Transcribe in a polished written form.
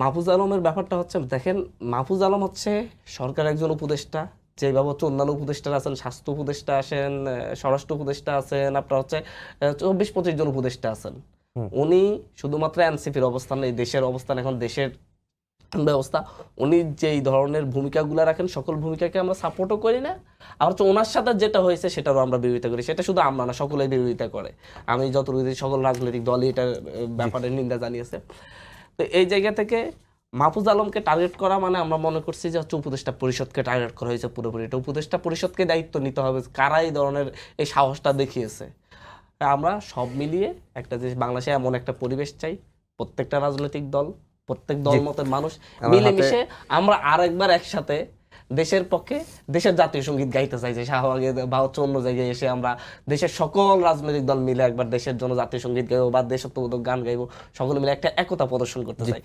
মাহফুজ আলমের ব্যাপারটা হচ্ছে, দেখেন মাহফুজ আলম হচ্ছে সরকারের একজন উপদেষ্টা, যেভাবে হচ্ছে অন্যান্য উপদেষ্টারা আছেন, স্বাস্থ্য উপদেষ্টা আছেন, স্বরাষ্ট্র উপদেষ্টা আছেন, আপনার হচ্ছে 24-25 জন উপদেষ্টা আছেন। হুম। উনি শুধুমাত্র এনসিপির অবস্থান, এই দেশের অবস্থান, এখন দেশের ব্যবস্থা, উনি যেই ধরনের ভূমিকাগুলো রাখেন সকল ভূমিকাকে আমরা সাপোর্টও করি না। আর হচ্ছে ওনার সাথে যেটা হয়েছে সেটারও আমরা বিরোধিতা করি, সেটা শুধু আমরা না, সকলেই বিরোধিতা করে। আমি যতটুকু সকল রাজনৈতিক দলই এটার ব্যাপারে নিন্দা জানিয়েছে। তো এই জায়গা থেকে মাহফুজ আলমকে টার্গেট করা মানে আমরা মনে করছি যে হচ্ছে উপদেষ্টা পরিষদকে টার্গেট করা হয়েছে পুরোপুরি। এটা উপদেষ্টা পরিষদকে দায়িত্ব নিতে হবে, কারা এই ধরনের এই সাহসটা দেখিয়েছে। আমরা সব মিলিয়ে একটা যে বাংলাদেশে এমন একটা পরিবেশ চাই, প্রত্যেকটা রাজনৈতিক দল, প্রত্যেক দলমতের মানুষ মিলেমিশে আমরা আরেকবার একসাথে দেশের পক্ষে দেশের জাতীয় সঙ্গীত গাইতে চাই, যে শাহবাগে বা হচ্ছে অন্য জায়গায় এসে আমরা দেশের সকল রাজনৈতিক দল মিলে একবার দেশের জন্য জাতীয় সঙ্গীত গাইবো বা দেশাত্মবোধক গান গাইবো, সকলে মিলে একটা একতা প্রদর্শন করতে চাই।